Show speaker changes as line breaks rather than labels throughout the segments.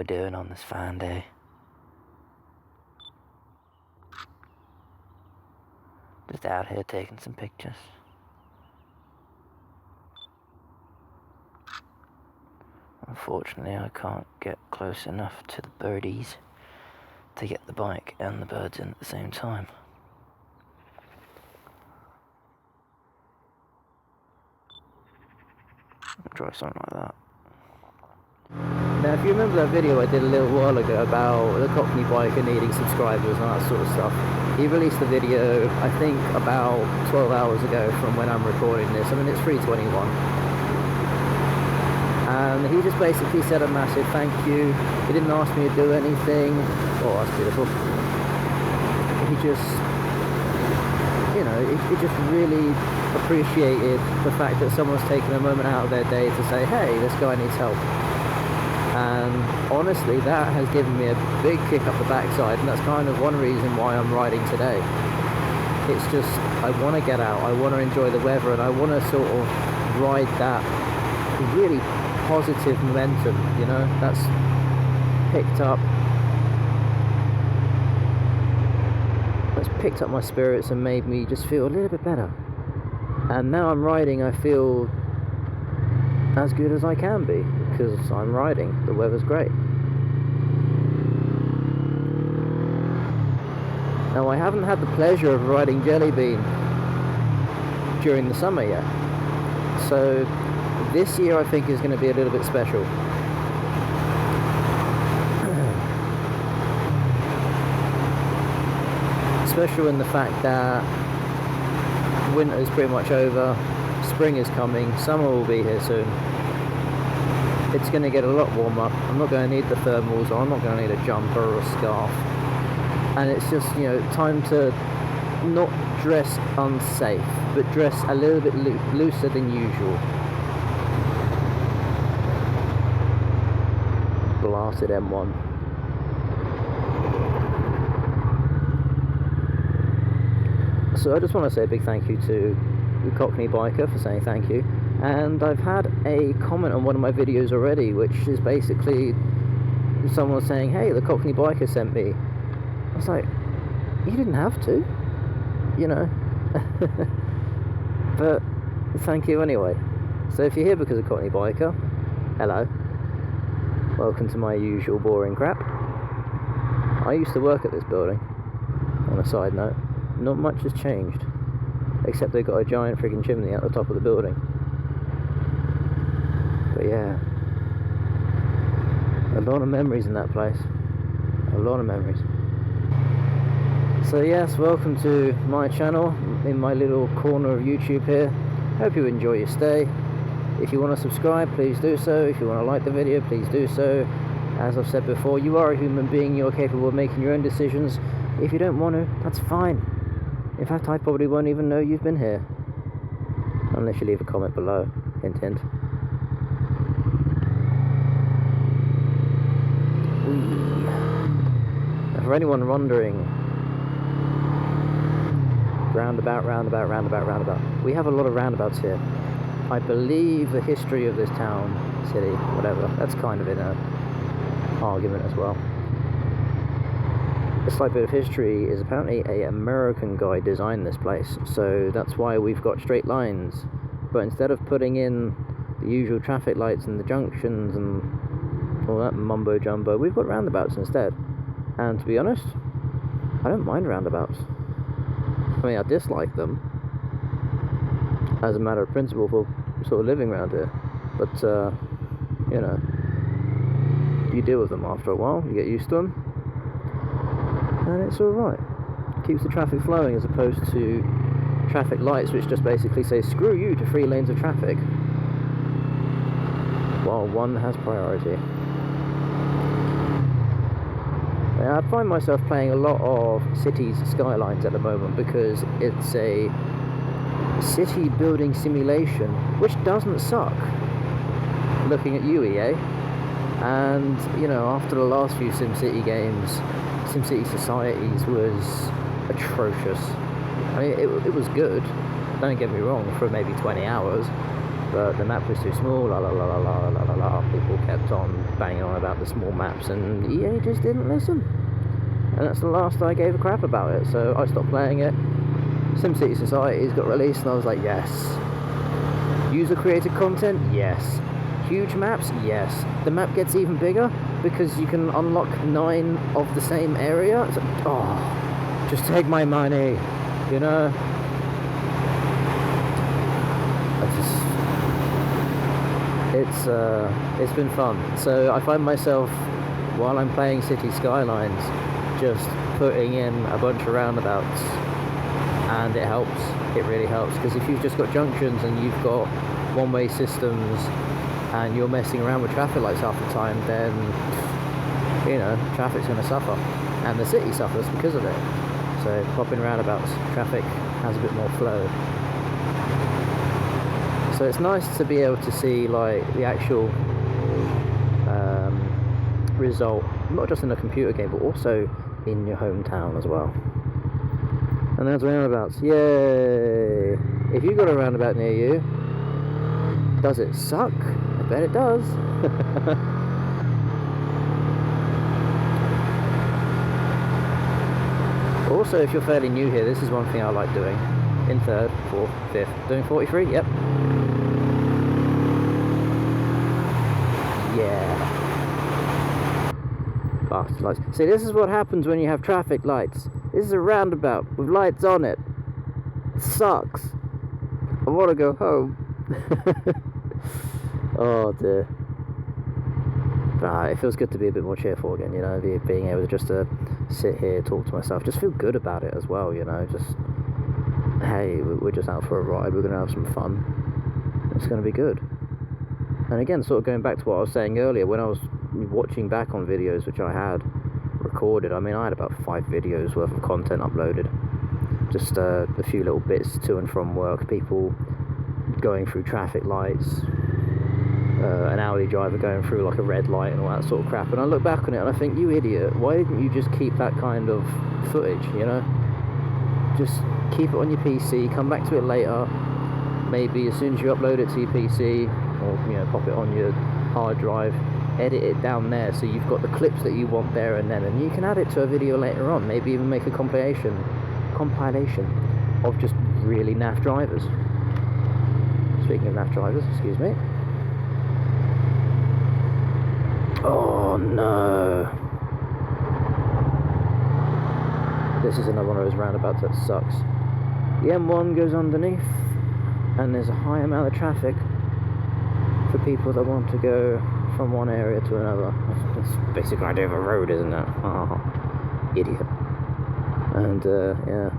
we're doing on this fine day. Just out here taking some pictures. Unfortunately, I can't get close enough to the birdies to get the bike and the birds in at the same time. I'll try something like that. Now, if you remember that video I did a little while ago about the Cockney biker needing subscribers and that sort of stuff, he released the video, I think, about 12 hours ago from when I'm recording this. I mean, it's 3:21. And he just basically said a massive thank you. He didn't ask me to do anything. Oh, that's beautiful. He just, you know, he just really appreciated the fact that someone's taken a moment out of their day to say, hey, this guy needs help. And honestly, that has given me a big kick up the backside, and that's kind of one reason why I'm riding today. It's just, I want to get out, I want to enjoy the weather, and I want to sort of ride that really positive momentum, you know, that's picked up my spirits and made me just feel a little bit better. And now I'm riding, I feel as good as I can be, because I'm riding, the weather's great. Now, I haven't had the pleasure of riding Jelly Bean during the summer yet, so this year I think is going to be a little bit special. Special in the fact that winter's pretty much over, spring is coming, summer will be here soon. It's going to get a lot warmer. I'm not going to need the thermals, or I'm not going to need a jumper or a scarf. And it's just, you know, time to not dress unsafe, but dress a little bit looser than usual. Blasted M1. So I just want to say a big thank you to the Cockney biker for saying thank you. And I've had a comment on one of my videos already, which is basically someone saying, hey, the Cockney biker sent me. I was like, you didn't have to, you know. But thank you anyway. So if you're here because of Cockney biker, hello. Welcome to my usual boring crap. I used to work at this building. On a side note, not much has changed, except they've got a giant freaking chimney at the top of the building. But yeah, a lot of memories in that place. A lot of memories. So yes, welcome to my channel, in my little corner of YouTube here. Hope you enjoy your stay. If you want to subscribe, please do so. If you want to like the video, please do so. As I've said before, you are a human being, you're capable of making your own decisions. If you don't want to, that's fine. In fact, I probably won't even know you've been here, unless you leave a comment below. Hint, hint. Now, for anyone wondering, roundabout, we have a lot of roundabouts here. I believe the history of this town, city, whatever, that's kind of in a argument as well. A slight bit of history is apparently an American guy designed this place, so that's why we've got straight lines. But instead of putting in the usual traffic lights and the junctions and all that mumbo jumbo, we've got roundabouts instead. And to be honest, I don't mind roundabouts. I mean, I dislike them as a matter of principle for sort of living around here, but you know, you deal with them after a while, you get used to them, and it's alright. Keeps the traffic flowing, as opposed to traffic lights which just basically say screw you to 3 lanes of traffic while one has priority. Now, I find myself playing a lot of Cities Skylines at the moment because it's a city building simulation which doesn't suck, looking at you, EA. And you know, after the last few SimCity games, SimCity Societies was atrocious. I mean, it was good, don't get me wrong, for maybe 20 hours, but the map was too small, la la la la la la la la. People kept on banging on about the small maps, and EA just didn't listen. And that's the last I gave a crap about it, so I stopped playing it. SimCity Societies got released, and I was like, yes. User-created content? Yes. Huge maps? Yes. The map gets even bigger because you can unlock 9 of the same area. It's like, oh, just take my money, you know? It's been fun. So I find myself, while I'm playing City Skylines, just putting in a bunch of roundabouts, and it helps. It really helps, because if you've just got junctions and you've got one-way systems and you're messing around with traffic lights half the time, then, you know, traffic's going to suffer, and the city suffers because of it. So popping roundabouts, traffic has a bit more flow. So it's nice to be able to see like the actual result, not just in a computer game, but also in your hometown as well. And there's roundabouts. Yay! If you got a roundabout near you, does it suck? I bet it does. Also, if you're fairly new here, this is one thing I like doing. In 3rd, 4th, 5th. Doing 43? Yep. Yeah. Bastard lights. See, this is what happens when you have traffic lights. This is a roundabout with lights on it. It sucks. I want to go home. Oh dear. It feels good to be a bit more cheerful again, you know, being able to just sit here, talk to myself, just feel good about it as well, you know, just, hey, we're just out for a ride, we're going to have some fun, it's going to be good. And again, sort of going back to what I was saying earlier, when I was watching back on videos which I had recorded, I mean, I had about 5 videos worth of content uploaded, just a few little bits to and from work, people going through traffic lights, an Audi driver going through like a red light and all that sort of crap, and I look back on it and I think, you idiot, why didn't you just keep that kind of footage, you know? Just keep it on your PC, come back to it later, maybe as soon as you upload it to your PC, or, you know, pop it on your hard drive, edit it down there so you've got the clips that you want there and then, and you can add it to a video later on, maybe even make a compilation of just really naff drivers. Speaking of naff drivers, excuse me. Oh no. This is another one of those roundabouts that sucks. The M1 goes underneath, and there's a high amount of traffic for people that want to go from one area to another. That's the basic idea of a road, isn't it? Oh, idiot. And yeah,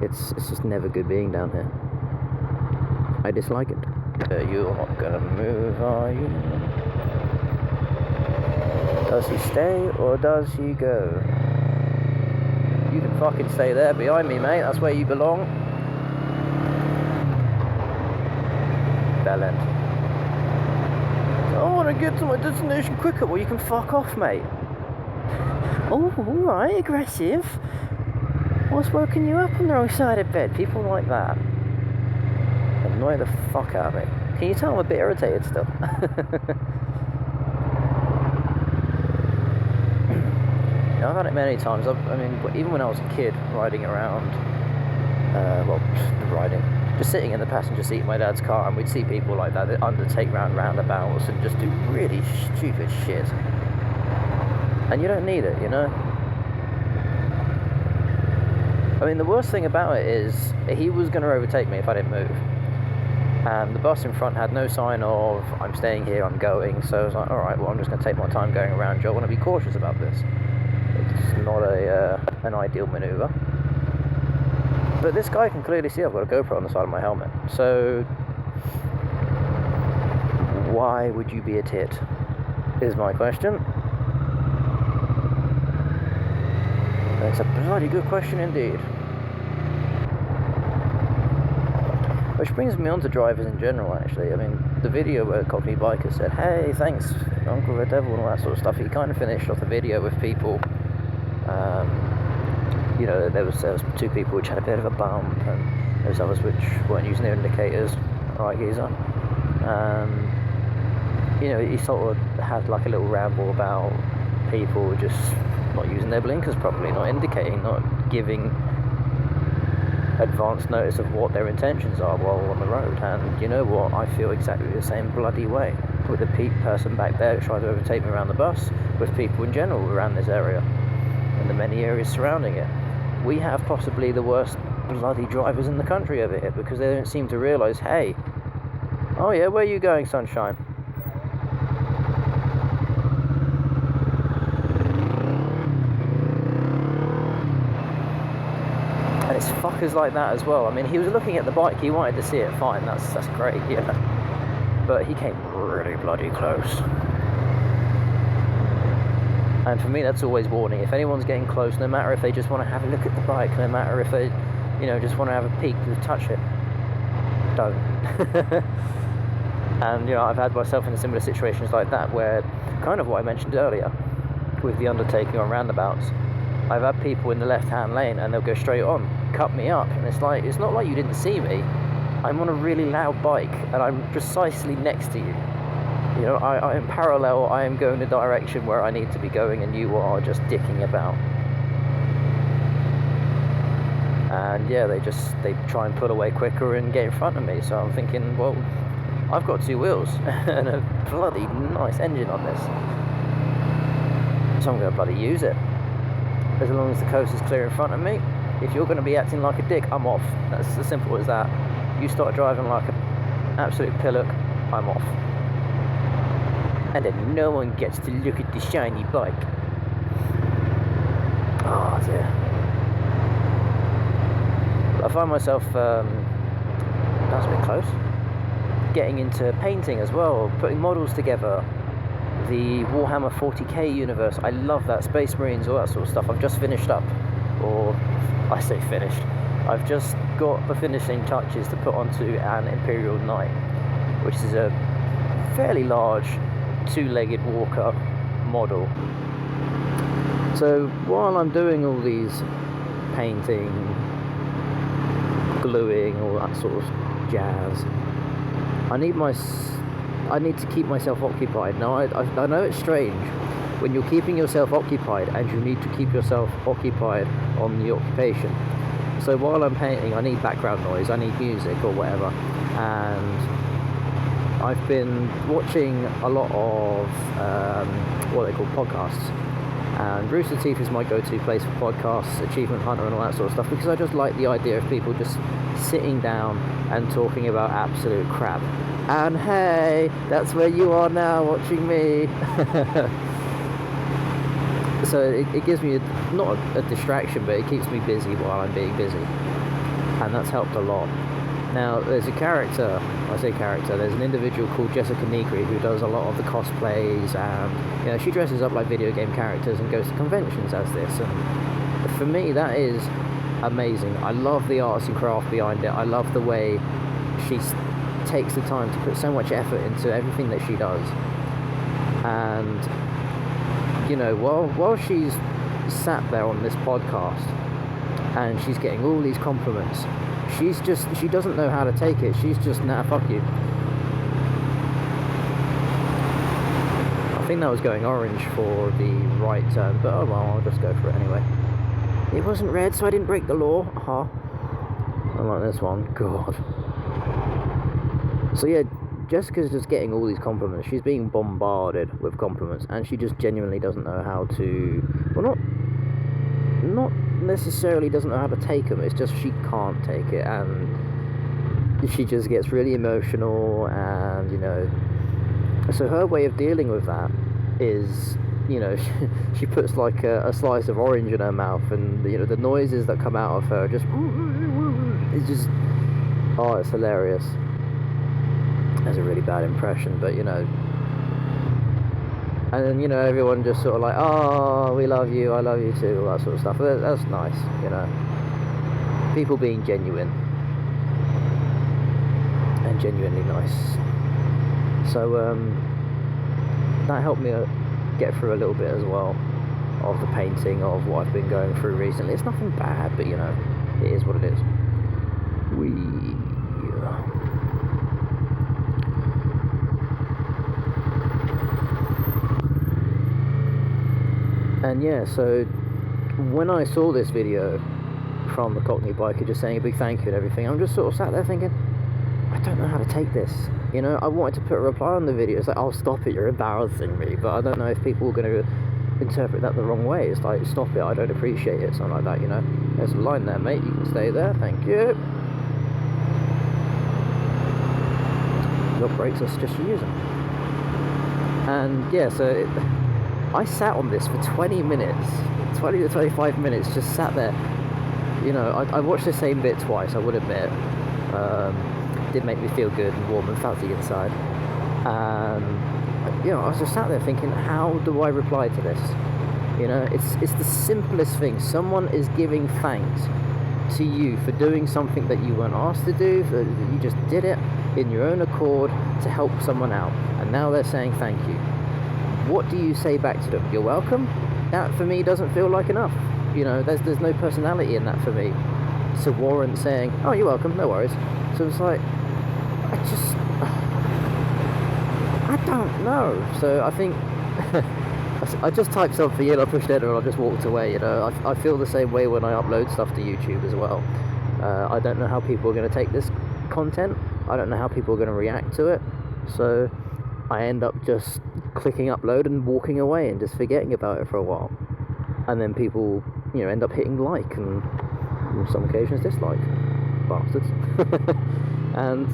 it's just never good being down here. I dislike it. You're not gonna move, are you? Does he stay or does he go? You can fucking stay there behind me, mate. That's where you belong. Bell end. I want to get to my destination quicker. Well, you can fuck off, mate. Oh, alright, aggressive. What's woken you up on the wrong side of bed? People like that annoy the fuck out of me. Can you tell I'm a bit irritated still? I've had it many times. I mean, even when I was a kid, riding around, just sitting in the passenger seat of my dad's car, and we'd see people like that undertake roundabouts and just do really stupid shit. And you don't need it, you know? I mean, the worst thing about it is, he was going to overtake me if I didn't move. And the bus in front had no sign of, I'm staying here, I'm going. So I was like, alright, well, I'm just going to take my time going around. I want to be cautious about this. It's not an ideal manoeuvre. But this guy can clearly see I've got a GoPro on the side of my helmet. So why would you be a tit? Is my question. It's a bloody good question indeed. Which brings me on to drivers in general, actually. I mean, the video where Cockney Biker said, hey, thanks, Uncle the Devil, and all that sort of stuff, he kind of finished off the video with people, you know, there was 2 people which had a bit of a bump, and there was others which weren't using their indicators. Alright, geezer. you know, he sort of had like a little ramble about people just not using their blinkers properly, not indicating, not giving advance notice of what their intentions are while on the road. And you know what, I feel exactly the same bloody way with the person back there that tried to overtake me around the bus, with people in general around this area and the many areas surrounding it. We have possibly the worst bloody drivers in the country over here, because they don't seem to realise, hey, oh yeah, where are you going, sunshine? And it's fuckers like that as well. I mean, he was looking at the bike, he wanted to see it, fine, that's great, yeah. But he came really bloody close. And for me, that's always warning. If anyone's getting close, no matter if they just want to have a look at the bike, no matter if they, you know, just want to have a peek, just touch it, don't. And, you know, I've had myself in similar situations like that, where, kind of what I mentioned earlier, with the undertaking on roundabouts, I've had people in the left-hand lane, and they'll go straight on, cut me up, and it's like, it's not like you didn't see me. I'm on a really loud bike, and I'm precisely next to you. You know, I am parallel, I am going the direction where I need to be going, and you are just dicking about. And yeah, they try and pull away quicker and get in front of me. So I'm thinking, well, I've got two wheels and a bloody nice engine on this, so I'm going to bloody use it. As long as the coast is clear in front of me. If you're going to be acting like a dick, I'm off. That's as simple as that. You start driving like an absolute pillock, I'm off. And then no one gets to look at the shiny bike. Oh dear. I find myself, that's a bit close, getting into painting as well, putting models together. The Warhammer 40k universe, I love that. Space Marines, all that sort of stuff. I've just finished up, or I say finished, I've just got the finishing touches to put onto an Imperial Knight, which is a fairly large two-legged walker model. So while I'm doing all these painting, gluing, all that sort of jazz, I need to keep myself occupied. Now I know it's strange when you're keeping yourself occupied and you need to keep yourself occupied on the occupation. So while I'm painting, I need background noise, I need music or whatever, and I've been watching a lot of what they call podcasts, and Rooster Teeth is my go-to place for podcasts, Achievement Hunter and all that sort of stuff, because I just like the idea of people just sitting down and talking about absolute crap. And hey, that's where you are now, watching me. So it gives me not a distraction, but it keeps me busy while I'm being busy, and that's helped a lot. Now, there's a character, there's an individual called Jessica Negri who does a lot of the cosplays, and you know, she dresses up like video game characters and goes to conventions as this, and for me that is amazing. I love the arts and craft behind it. I love the way she takes the time to put so much effort into everything that she does. And you know, while she's sat there on this podcast and she's getting all these compliments, she doesn't know how to take it. She's just, nah, fuck you. I think that was going orange for the right turn, but oh well, I'll just go for it anyway. It wasn't red, so I didn't break the law. Aha. Unlike this one, God. So yeah, Jessica's just getting all these compliments. She's being bombarded with compliments, and she just genuinely doesn't know how to, well, not necessarily doesn't know how to take them, it's just she can't take it, and she just gets really emotional, and you know, so her way of dealing with that is, you know, she puts like a slice of orange in her mouth, and you know, the noises that come out of her just, it's just, oh, it's hilarious. That's a really bad impression, but you know, and then, you know, everyone just sort of like, oh, we love you, I love you too, all that sort of stuff. That's nice, you know, people being genuine and genuinely nice. So that helped me get through a little bit as well of the painting of what I've been going through recently. It's nothing bad, but you know, it is what it is. And yeah, so when I saw this video from the Cockney biker just saying a big thank you and everything, I'm just sort of sat there thinking, I don't know how to take this. You know, I wanted to put a reply on the video. It's like, oh, stop it, you're embarrassing me. But I don't know if people are going to interpret that the wrong way. It's like, stop it, I don't appreciate it, something like that, you know. There's a line there, mate, you can stay there, thank you. Your brakes, let's just use them. And yeah, so I sat on this for 20 minutes, 20 to 25 minutes, just sat there. You know, I watched the same bit twice, I would admit. Did make me feel good and warm and fuzzy inside. You know, I was just sat there thinking, how do I reply to this? You know, it's the simplest thing. Someone is giving thanks to you for doing something that you weren't asked to do, you just did it in your own accord to help someone out, and now they're saying thank you. What do you say back to them? You're welcome? That for me doesn't feel like enough. You know, there's no personality in that for me to warrant saying, oh, you're welcome, no worries. So it's like, I don't know. So I think I just typed something in, I pushed enter, and I just walked away. You know, I feel the same way when I upload stuff to YouTube as well. I don't know how people are going to take this content. I don't know how people are going to react to it. So I end up just clicking upload and walking away and just forgetting about it for a while. And then people, you know, end up hitting like and on some occasions dislike. Bastards. And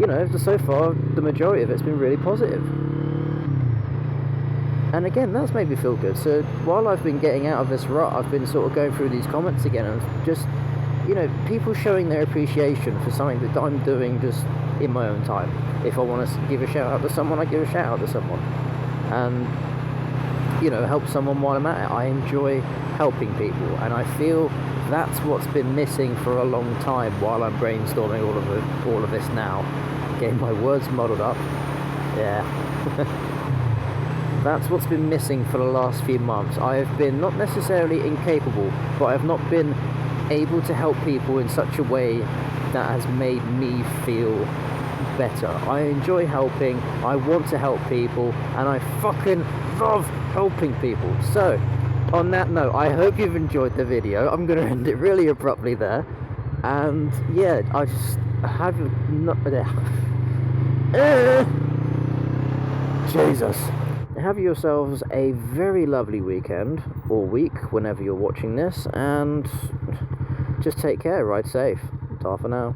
you know, so far the majority of it's been really positive. And again, that's made me feel good. So while I've been getting out of this rut, I've been sort of going through these comments again and just, you know, people showing their appreciation for something that I'm doing just in my own time. If I want to give a shout out to someone, I give a shout out to someone. And, you know, help someone while I'm at it. I enjoy helping people, and I feel that's what's been missing for a long time while I'm brainstorming all of this now. Getting my words muddled up. Yeah. That's what's been missing for the last few months. I have been not necessarily incapable, but I have not been able to help people in such a way that has made me feel better. I enjoy helping, I want to help people, and I fucking love helping people. So, on that note, I hope you've enjoyed the video. I'm going to end it really abruptly there. And yeah, I just have not... Jesus. Have yourselves a very lovely weekend, or week, whenever you're watching this, and just take care, ride safe. Ta for now.